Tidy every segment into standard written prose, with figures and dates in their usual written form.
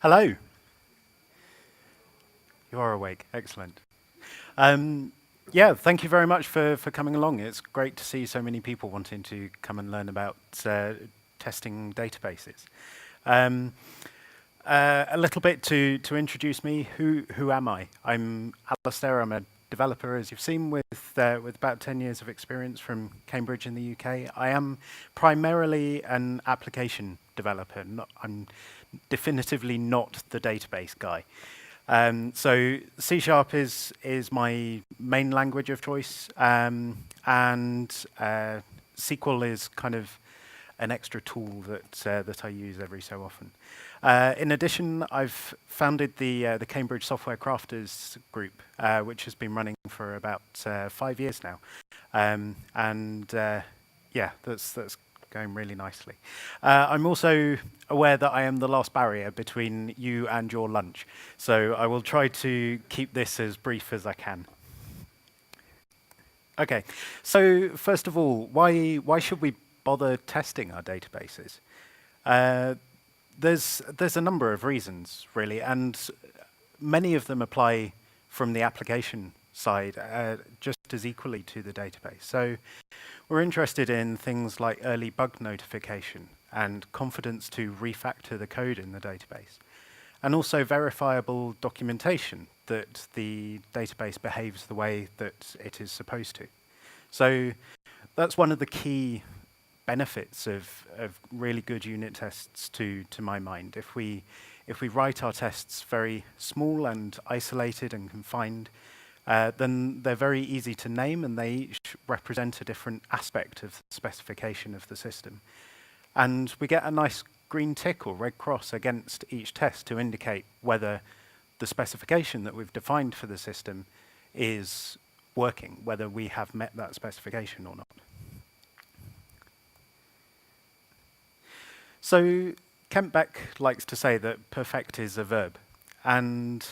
Hello. You are awake. Excellent. Yeah, thank you very much for coming along. It's great to see so many people wanting to come and learn about testing databases. Um, a little bit to introduce me. Who am I? I'm Alastair. I'm a developer, as you've seen, with about 10 years of experience from Cambridge in the UK. I am primarily an application developer. I'm definitively not the database guy. So C# is my main language of choice, and SQL is kind of an extra tool that I use every so often. In addition, I've founded the Cambridge Software Crafters group, which has been running for about 5 years now, yeah, that's going really nicely. I'm also aware that I am the last barrier between you and your lunch, so I will try to keep this as brief as I can. Okay, so first of all, why should we bother testing our databases? Uh, there's a number of reasons, really, and many of them apply from the application side just as equally to the database. So we're interested in things like early bug notification and confidence to refactor the code in the database, and also verifiable documentation that the database behaves the way that it is supposed to. So that's one of the key benefits of really good unit tests to my mind. If we write our tests very small and isolated and confined, then they're very easy to name, and they each represent a different aspect of the specification of the system. And we get a nice green tick or red cross against each test to indicate whether the specification that we've defined for the system is working, whether we have met that specification or not. So Kent Beck likes to say that perfect is a verb, and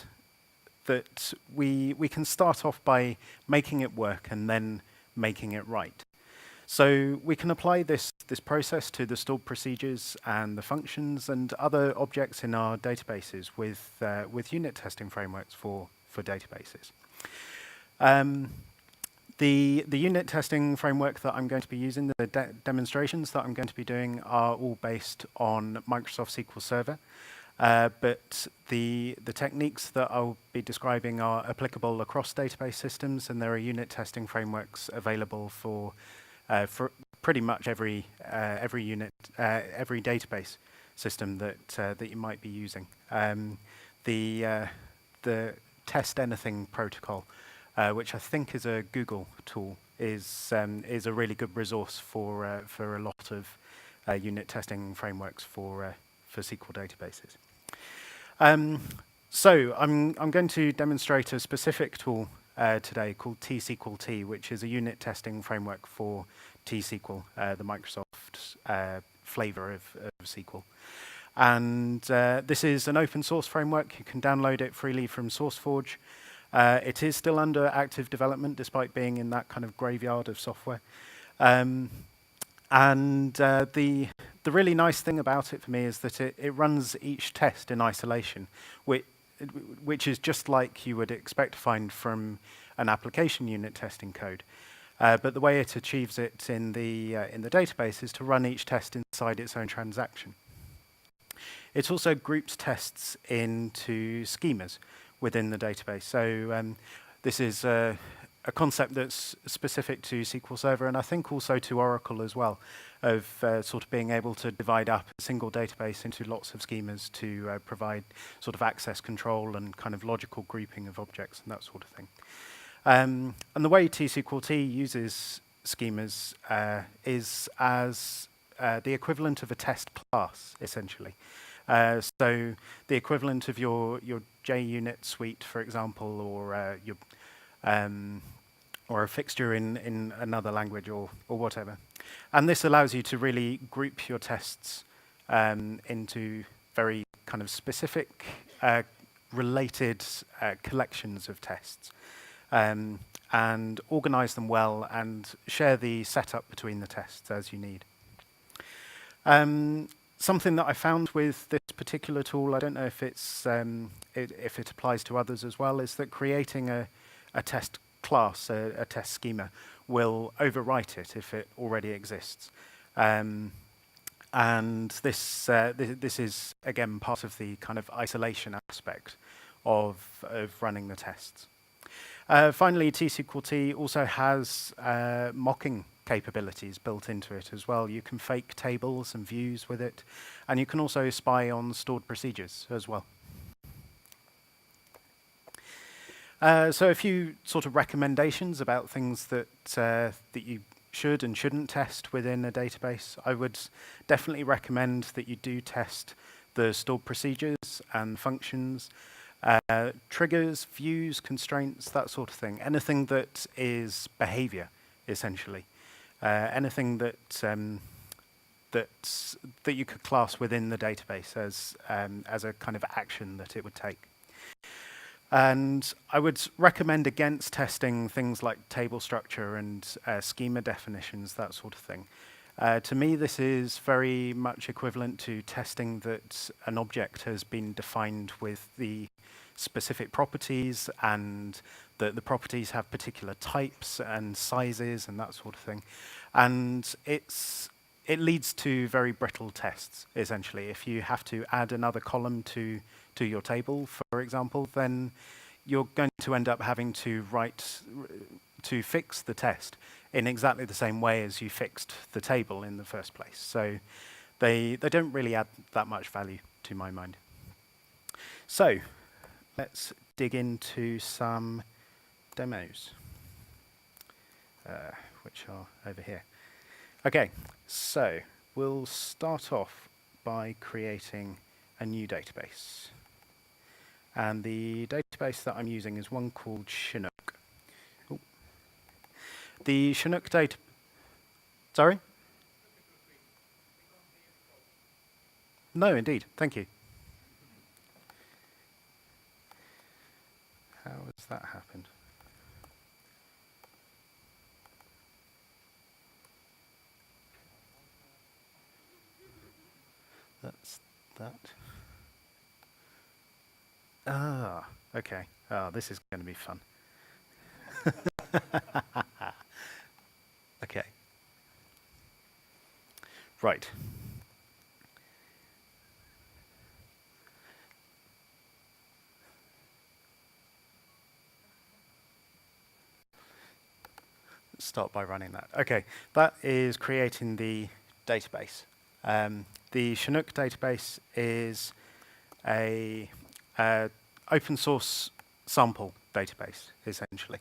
that we can start off by making it work and then making it right. So we can apply this process to the stored procedures and the functions and other objects in our databases with unit testing frameworks for databases. The unit testing framework that I'm going to be using, the demonstrations that I'm going to be doing, are all based on Microsoft SQL Server. But the techniques that I'll be describing are applicable across database systems, and there are unit testing frameworks available for pretty much every database system that you might be using. The test anything protocol, which I think is a Google tool, is a really good resource for a lot of unit testing frameworks for SQL databases. So I'm going to demonstrate a specific tool today called TSQLT, which is a unit testing framework for T-SQL, the Microsoft flavor of SQL. And this is an open source framework. You can download it freely from SourceForge. It is still under active development, despite being in that kind of graveyard of software. The really nice thing about it for me is that it runs each test in isolation, which is just like you would expect to find from an application unit testing code. But the way it achieves it in the database is to run each test inside its own transaction. It also groups tests into schemas within the database. So this is a concept that's specific to SQL Server, and I think also to Oracle as well, of sort of being able to divide up a single database into lots of schemas to provide sort of access control and kind of logical grouping of objects and that sort of thing. And the way TSQLT uses schemas is as the equivalent of a test class, essentially. So the equivalent of your JUnit suite, for example, or a fixture in another language or whatever. And this allows you to really group your tests into very kind of specific related collections of tests, and organize them well and share the setup between the tests as you need. something that I found with this particular tool, I don't know if if it applies to others as well, is that creating a test class, a test schema, will overwrite it if it already exists. And this is, again, part of the kind of isolation aspect of running the tests. Finally, T-SQL-T also has mocking capabilities built into it as well. You can fake tables and views with it, and you can also spy on stored procedures as well. So a few sort of recommendations about things that that you should and shouldn't test within a database. I would definitely recommend that you do test the stored procedures and functions, triggers, views, constraints, that sort of thing. Anything that is behavior, essentially. Anything that that you could class within the database as a kind of action that it would take. And I would recommend against testing things like table structure and schema definitions, that sort of thing. To me, this is very much equivalent to testing that an object has been defined with the specific properties, and that the properties have particular types and sizes and that sort of thing. And it leads to very brittle tests, essentially. If you have to add another column to your table, for example, then you're going to end up having to fix the test in exactly the same way as you fixed the table in the first place. So they don't really add that much value to my mind. So let's dig into some demos, which are over here. Okay, so we'll start off by creating a new database. And the database that I'm using is one called Chinook. Ooh. The Chinook data... Sorry? No, indeed. Thank you. How has that happened? That's that. Ah, okay. Oh, this is going to be fun. Okay. Right. Let's start by running that. Okay, that is creating the database. The Chinook database is a open source sample database, essentially.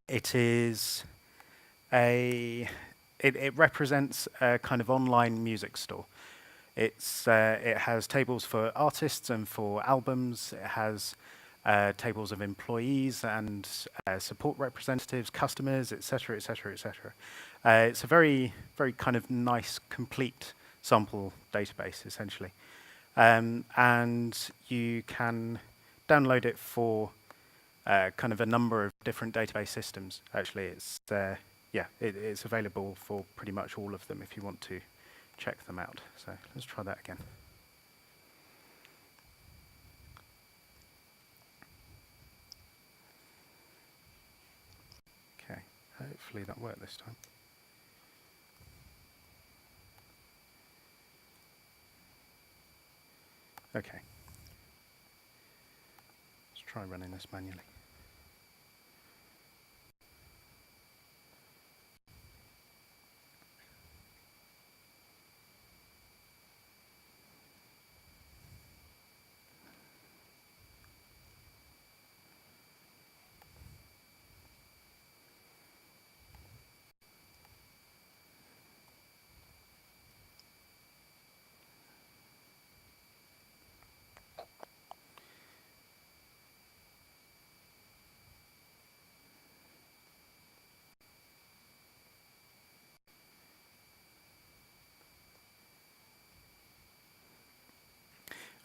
It is it represents a kind of online music store. It has tables for artists and for albums. It has tables of employees and support representatives, customers, etc., etc., etc. It's a very, very kind of nice, complete sample database, essentially. And you can download it for kind of a number of different database systems. Actually, it's available for pretty much all of them if you want to check them out. So let's try that again. Okay, hopefully that worked this time. Okay. Let's try running this manually.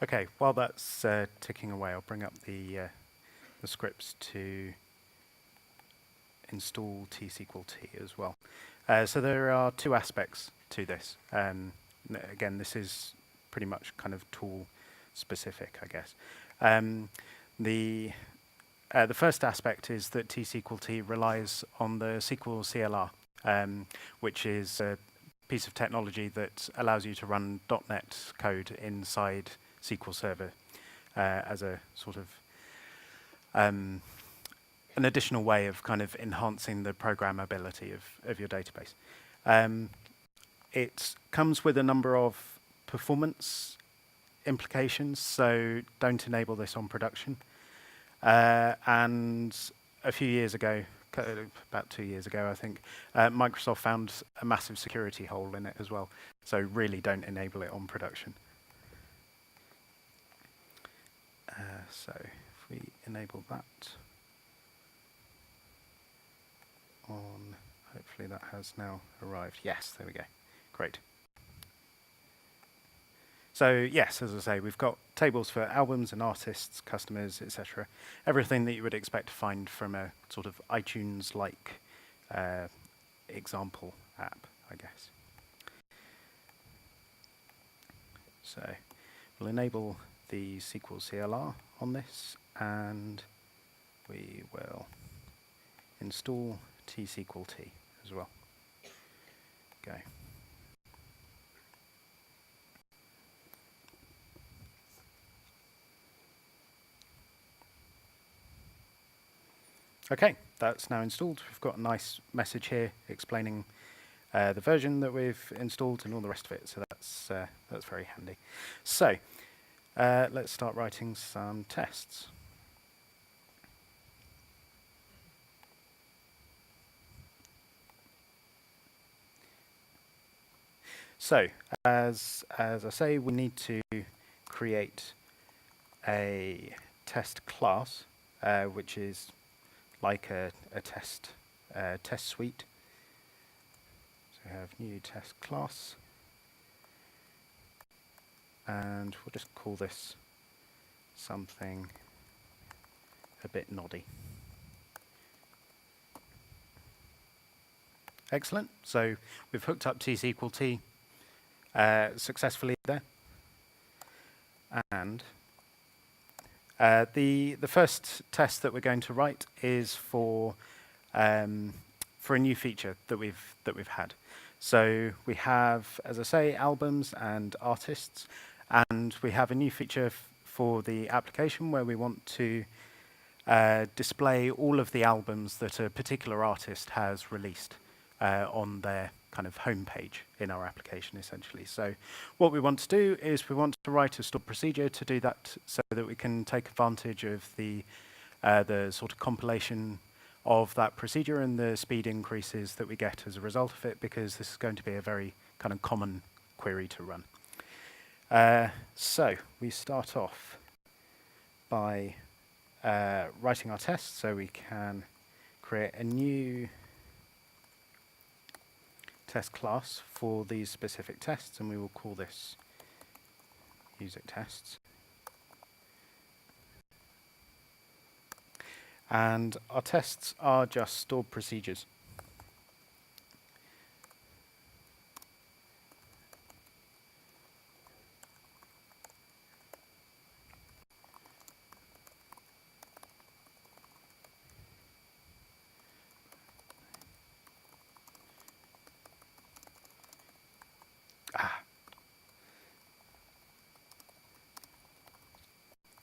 Okay, while that's ticking away, I'll bring up the scripts to install T-SQL-T as well. So there are two aspects to this. again, this is pretty much kind of tool specific, I guess. The first aspect is that T-SQL-T relies on the SQL CLR, which is a piece of technology that allows you to run .NET code inside SQL Server as a sort of an additional way of kind of enhancing the programmability of your database. It comes with a number of performance implications, so don't enable this on production. And a few years ago, about 2 years ago, I think, Microsoft found a massive security hole in it as well. So really don't enable it on production. So if we enable that on, hopefully that has now arrived. Yes, there we go. Great. So yes, as I say, we've got tables for albums and artists, customers, etc. Everything that you would expect to find from a sort of iTunes-like example app, I guess. So we'll enable the SQL CLR on this, and we will install T-SQL-T as well. Go. Okay, that's now installed. We've got a nice message here explaining the version that we've installed and all the rest of it, so that's very handy. So let's start writing some tests. So as I say, we need to create a test class, which is like a test suite. So we have new test class, and we'll just call this something a bit noddy. Excellent. So we've hooked up T-SQL-T successfully there, and the first test that we're going to write is for a new feature that we've had. So we have, as I say, albums and artists, and we have a new feature for the application where we want to display all of the albums that a particular artist has released on their kind of home page in our application, essentially. So what we want to do is we want to write a stored procedure to do that, so that we can take advantage of the sort of compilation of that procedure and the speed increases that we get as a result of it, because this is going to be a very kind of common query to run. So we start off by writing our test, so we can create a new test class for these specific tests, and we will call this music tests. And our tests are just stored procedures.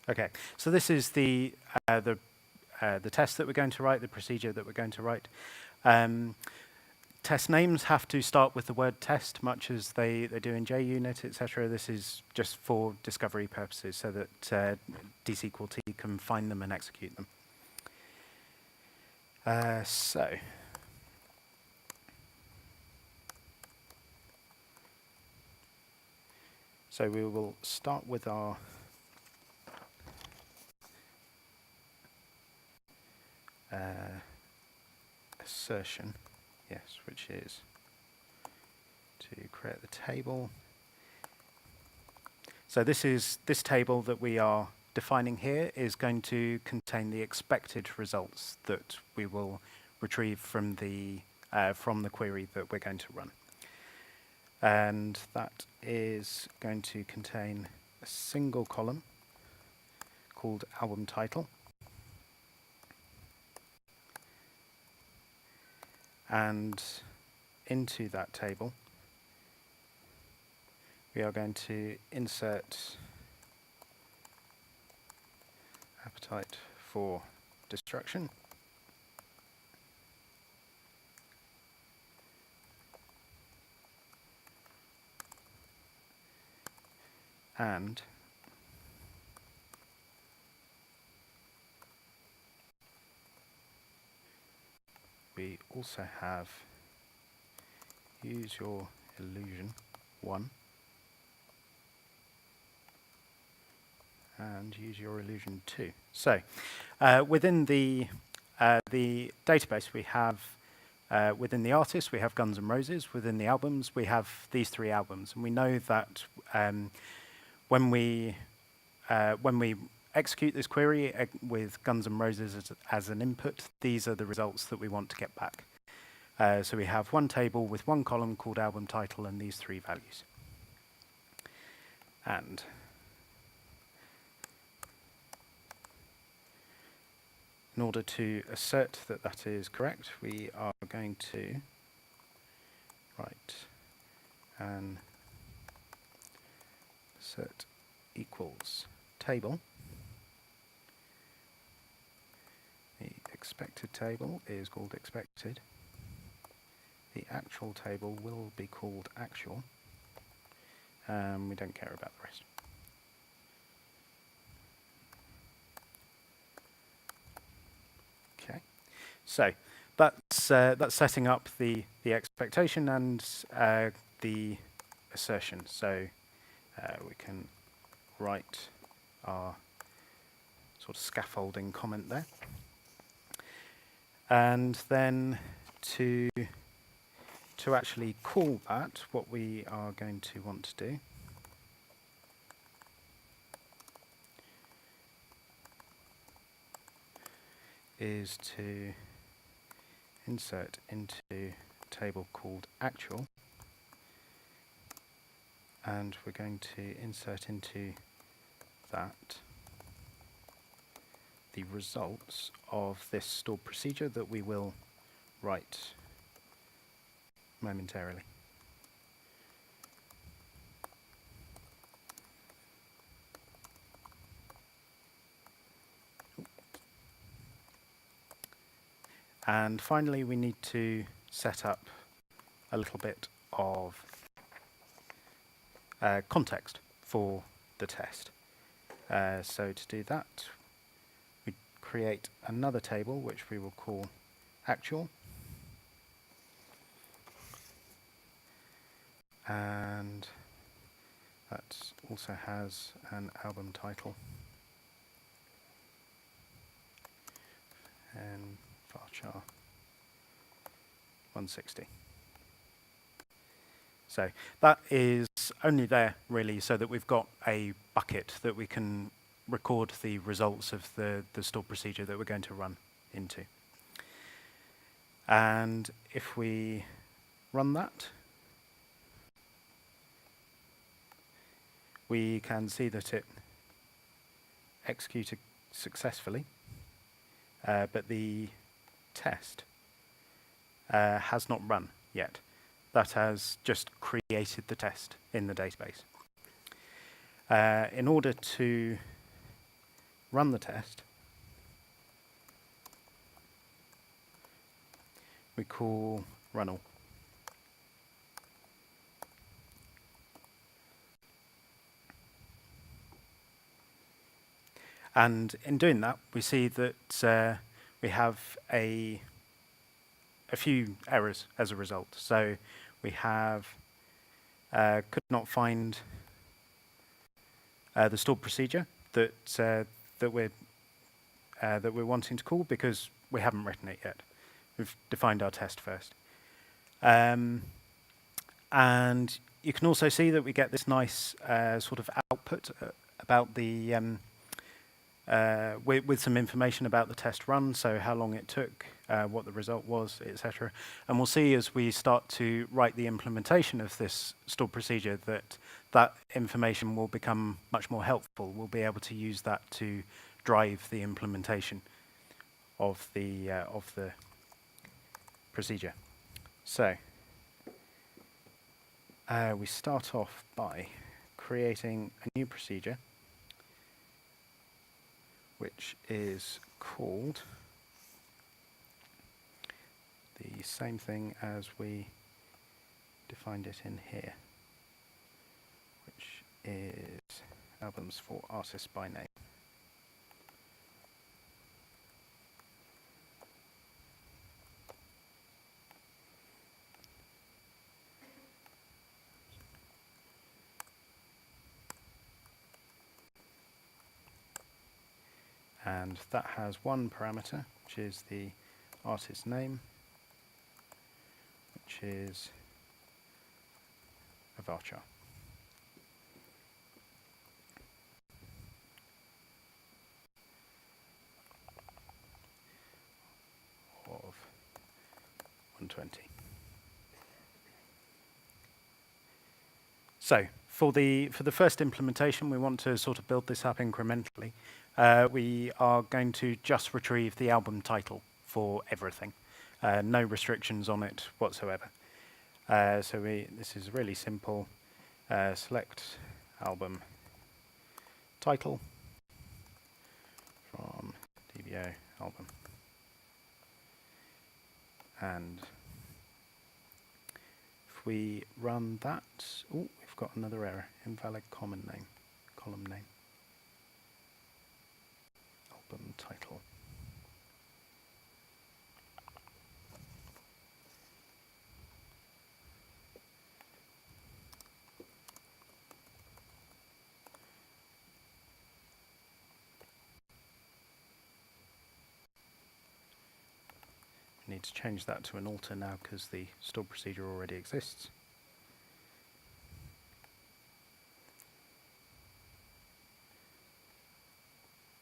Okay, so this is the test that we're going to write, the procedure that we're going to write. Test names have to start with the word test, much as they do in JUnit, etc. This is just for discovery purposes, so that T-SQL-T can find them and execute them. So we will start with our assertion, yes, which is to create the table. So this table that we are defining here is going to contain the expected results that we will retrieve from the query that we're going to run. and that is going to contain a single column called album title, and into that table we are going to insert appetite for destruction, and we also have use your illusion 1 and use your illusion 2. So within the database we have within the artist we have Guns N' Roses. Within the albums we have these 3 albums, and we know that when we execute this query with Guns N' Roses as an input, these are the results that we want to get back. So we have one table with one column called album title and these 3 values. And in order to assert that that is correct, we are going to write an assert equals table. The expected table is called expected. The actual table will be called actual. We don't care about the rest. Okay, so that's setting up the expectation and the assertion. So we can write our sort of scaffolding comment there, and then to actually call that, what we are going to want to do is to insert into a table called actual, and we're going to insert into that the results of this stored procedure that we will write momentarily. And finally, we need to set up a little bit of context for the test. So to do that, we create another table which we will call actual, and that also has an album title and varchar 160. So that is only there really so that we've got a bucket that we can record the results of the stored procedure that we're going to run into. And if we run that, we can see that it executed successfully, but the test has not run yet. That has just created the test in the database. In order to run the test, we call run all. And in doing that, we see that we have a few errors as a result. So we have could not find the stored procedure that we're wanting to call because we haven't written it yet. We've defined our test first. And you can also see that we get this nice sort of output about the with some information about the test run, so how long it took, what the result was, etc. And we'll see as we start to write the implementation of this stored procedure that that information will become much more helpful. We'll be able to use that to drive the implementation of the procedure. So we start off by creating a new procedure, which is called the same thing as we defined it in here, which is albums for artists by name. And that has one parameter, which is the artist name, which is a varchar. Of 120. So for the first implementation, we want to sort of build this up incrementally. We are going to just retrieve the album title for everything. No restrictions on it whatsoever. So this is really simple. Select album title from DBO album. And if we run that, oh, we've got another error, invalid column name. Album title. Need to change that to an alter now because the stored procedure already exists.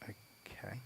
Okay.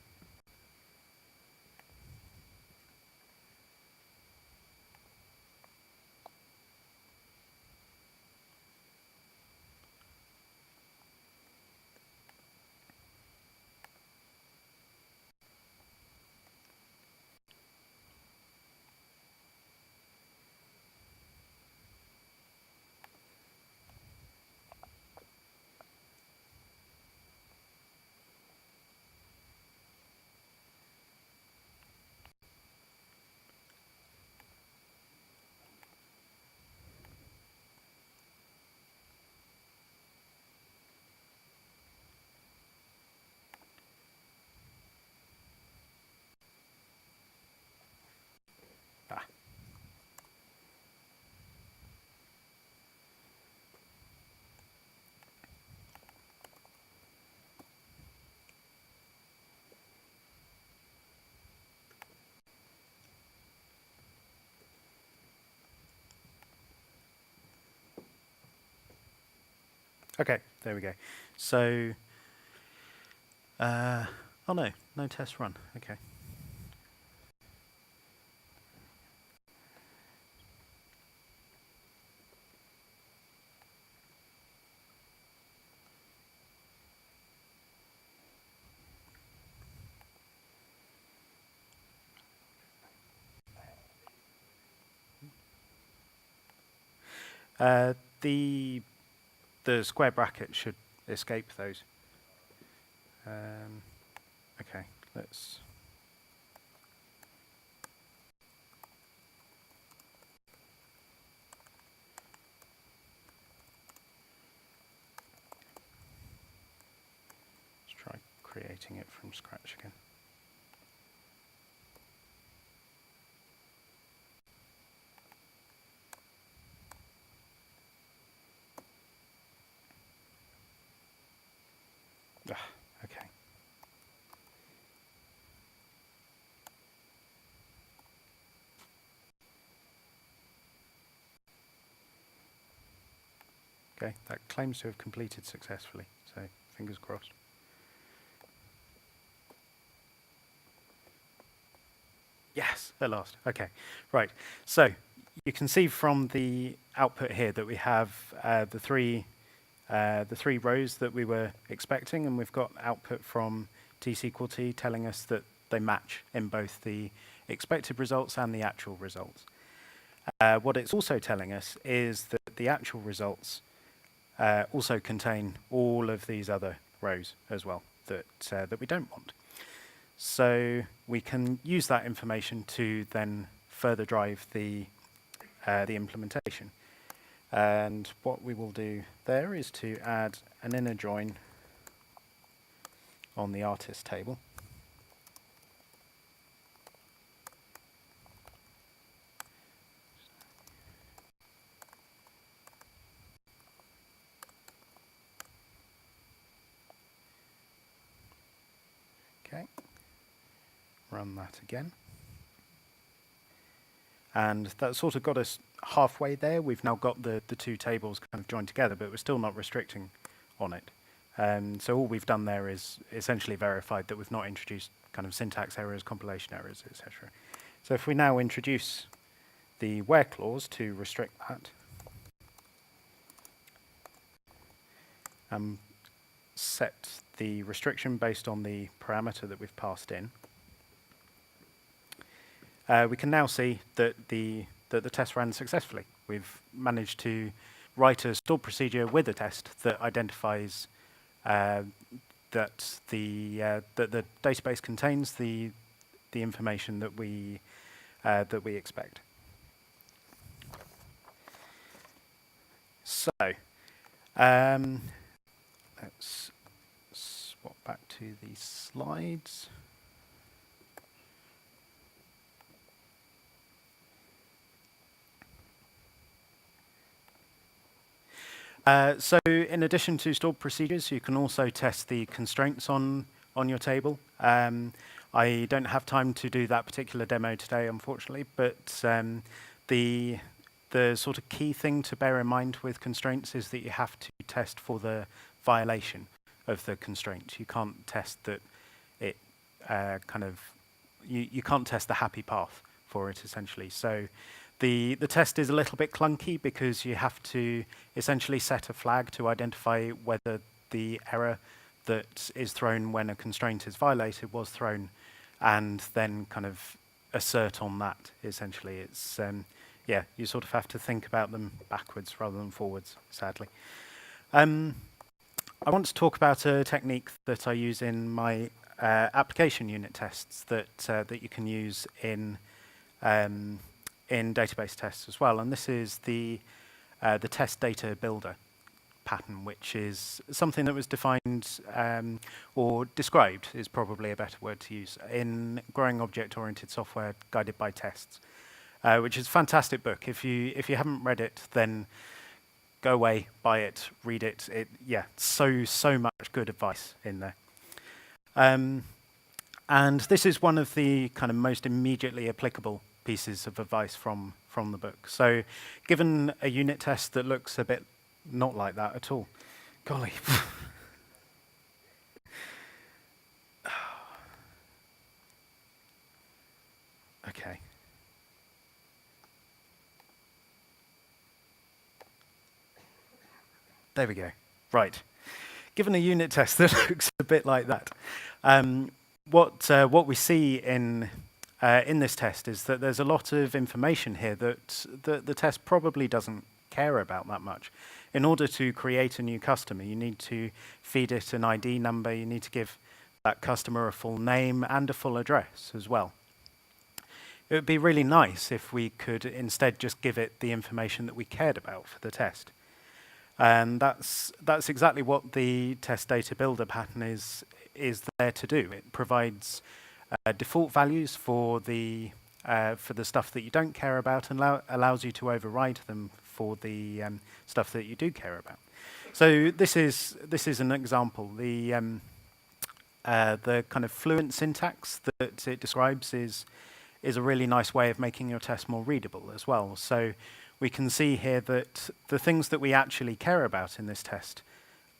Okay, there we go. So, oh no test run. Okay. The square bracket should escape those. Okay, let's. Let's try creating it from scratch again. Okay. Okay, that claims to have completed successfully, so fingers crossed. Yes, at last. Okay, right. So you can see from the output here that we have the three rows that we were expecting, and we've got output from t telling us that they match in both the expected results and the actual results. What it's also telling us is that the actual results also contain all of these other rows as well that we don't want. So we can use that information to then further drive the implementation. And what we will do there is to add an inner join on the artist table. Okay, run that again. And that sort of got us halfway there. We've now got the two tables kind of joined together, but we're still not restricting on it. So all we've done there is essentially verified that we've not introduced kind of syntax errors, compilation errors, etc. So if we now introduce the where clause to restrict that, set the restriction based on the parameter that we've passed in, we can now see that the test ran successfully. We've managed to write a stored procedure with a test that identifies that the database contains the information that we expect. So let's swap back to the slides. So in addition to stored procedures, you can also test the constraints on your table. I don't have time to do that particular demo today, unfortunately, but the sort of key thing to bear in mind with constraints is that you have to test for the violation of the constraint. You can't test that it you can't test the happy path for it, essentially. So the test is a little bit clunky because you have to essentially set a flag to identify whether the error that is thrown when a constraint is violated was thrown, and then kind of assert on that, essentially. It's, yeah, you sort of have to think about them backwards rather than forwards, sadly. I want to talk about a technique that I use in my application unit tests that you can use in database tests as well, and this is the test data builder pattern, which is something that was defined or described is probably a better word to use in Growing Object-Oriented Software Guided by Tests, which is a fantastic book. If you haven't read it, then go away, buy it, read it. Yeah, so much good advice in there. And this is one of the kind of most immediately applicable pieces of advice from the book. So given a unit test that looks a bit not like that at all, golly. Okay. There we go. Right. Given a unit test that looks a bit like that, what we see in this test is that there's a lot of information here that the test probably doesn't care about that much. In order to create a new customer, you need to feed it an ID number, you need to give that customer a full name and a full address as well. It would be really nice if we could instead just give it the information that we cared about for the test. And that's exactly what the test data builder pattern is there to do. It provides default values for the stuff that you don't care about, and allows you to override them for the stuff that you do care about. So this is an example. The kind of Fluent Syntax that it describes is a really nice way of making your test more readable as well. So we can see here that the things that we actually care about in this test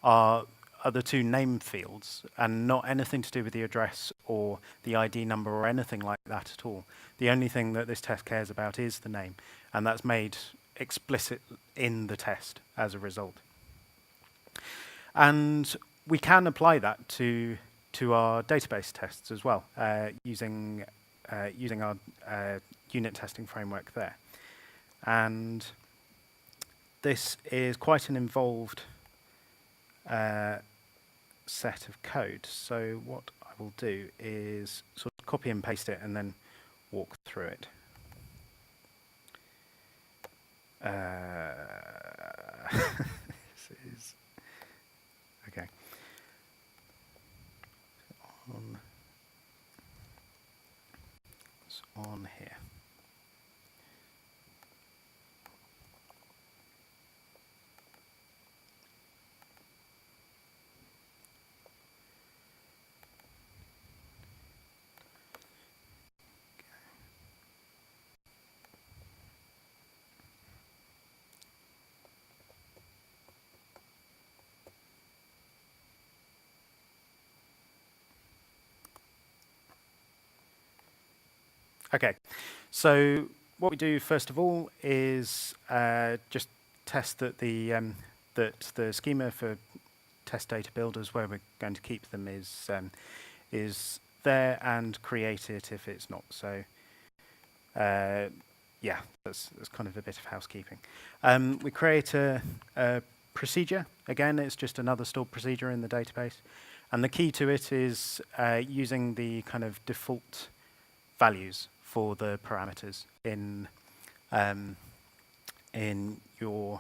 are the two name fields, and not anything to do with the address or the ID number or anything like that at all. The only thing that this test cares about is the name, and that's made explicit in the test as a result. And we can apply that to our database tests as well, using our unit testing framework there. And this is quite an involved set of code. So what I will do is sort of copy and paste it and then walk through it. This is okay. It's on here. Okay, so what we do first of all is just test that the schema for test data builders, where we're going to keep them, is there, and create it if it's not. So yeah, that's kind of a bit of housekeeping. We create a procedure. Again, it's just another stored procedure in the database, and the key to it is using the kind of default values for the parameters in your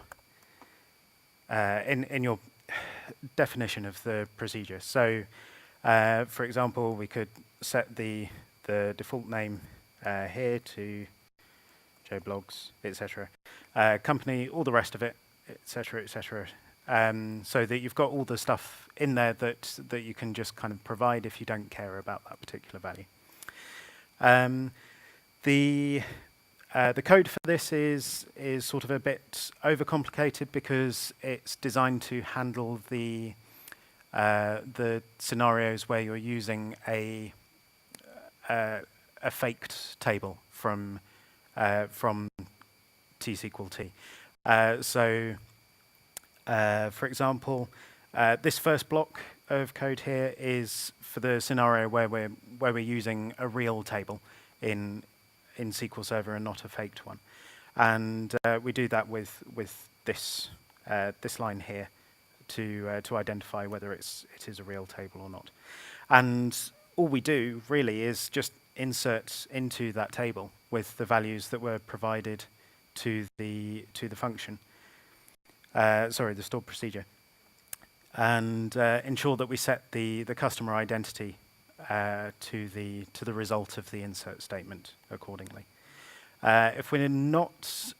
definition of the procedure. So, for example, we could set the default name here to JBlogs, etc. Company, all the rest of it, etc., etc. So that you've got all the stuff in there that you can just kind of provide if you don't care about that particular value. The code for this is sort of a bit overcomplicated because it's designed to handle the scenarios where you're using a faked table from T-SQL-T. So, for example, this first block of code here is for the scenario where we're using a real table in SQL Server and not a faked one, and we do that with this line here to identify whether it is a real table or not. And all we do really is just insert into that table with the values that were provided to the function. Sorry, the stored procedure, and ensure that we set the customer identity to the result of the insert statement accordingly. If we're not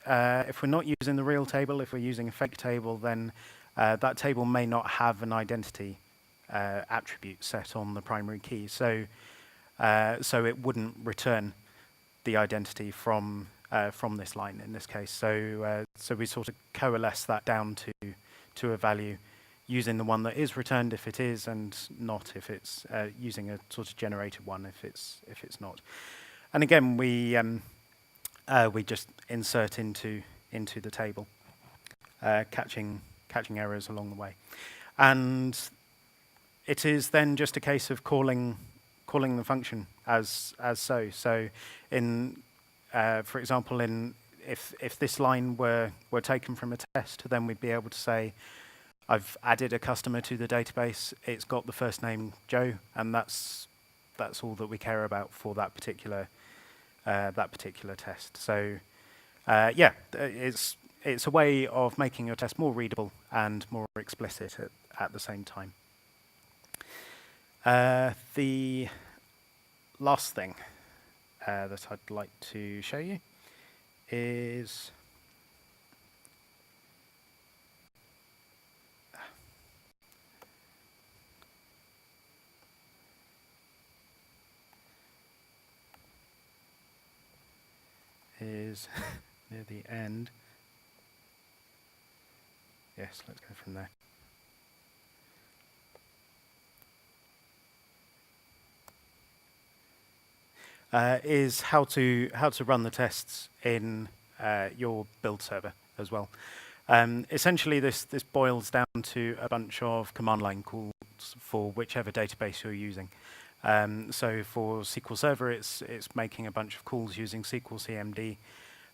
using the real table, if we're using a fake table, then that table may not have an identity attribute set on the primary key, so it wouldn't return the identity from this line in this case. So we sort of coalesce that down to a value using the one that is returned if it is, and not if it's using a sort of generated one if it's not. And again, we just insert into the table, catching errors along the way, and it is then just a case of calling the function as so. So for example, if this line were taken from a test, then we'd be able to say, I've added a customer to the database. It's got the first name Joe, and that's all that we care about for that particular test. So yeah, it's a way of making your test more readable and more explicit at the same time. The last thing that I'd like to show you is near the end. Yes, let's go from there. is how to run the tests in your build server as well. Essentially, this boils down to a bunch of command line calls for whichever database you're using. So for SQL Server, it's making a bunch of calls using SQL CMD.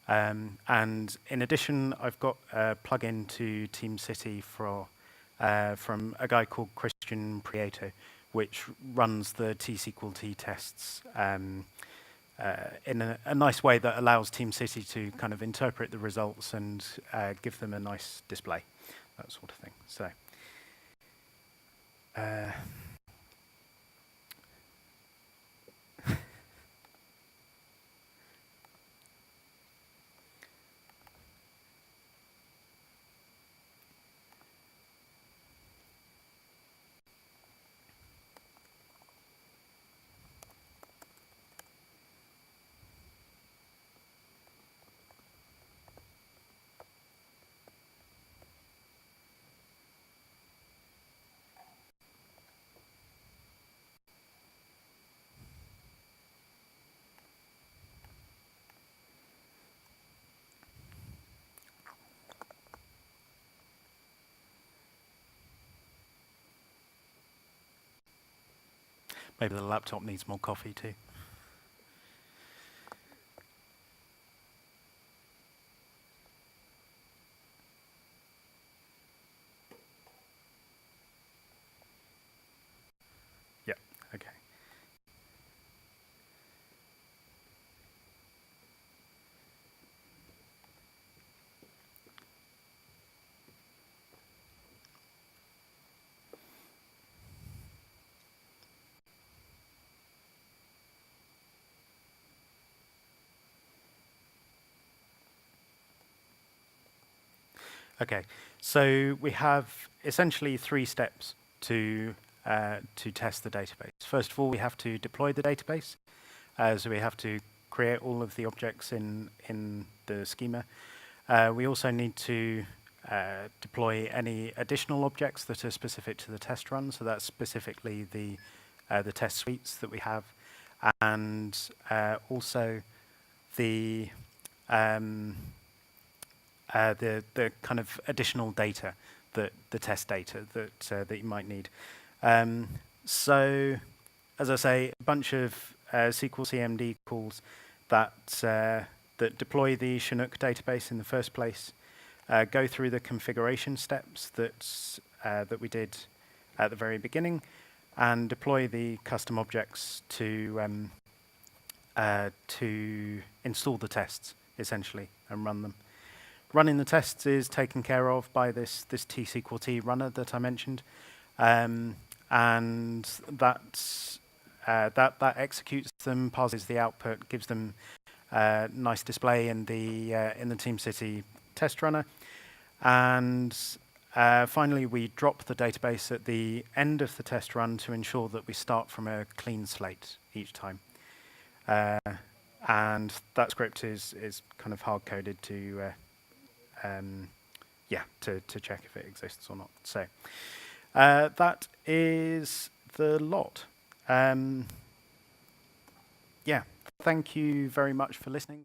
And in addition, I've got a plugin to TeamCity from a guy called Christian Prieto, which runs the T-SQL-T tests in a nice way that allows TeamCity to kind of interpret the results and give them a nice display, that sort of thing. So. Maybe the laptop needs more coffee too. Yeah, okay. Okay, so we have essentially 3 steps to test the database. First of all, we have to deploy the database. So we have to create all of the objects in the schema. We also need to deploy any additional objects that are specific to the test run. So that's specifically the test suites that we have, and also the kind of additional data, the test data that you might need. So, as I say, a bunch of SQL CMD calls that deploy the Chinook database in the first place, go through the configuration steps that we did at the very beginning, and deploy the custom objects to install the tests essentially and run them. Running the tests is taken care of by this T-SQL-T runner that I mentioned, and that executes them, passes the output, gives them a nice display in the TeamCity test runner, and finally we drop the database at the end of the test run to ensure that we start from a clean slate each time. And that script is kind of hard coded to check if it exists or not. So that is the lot. Yeah, thank you very much for listening.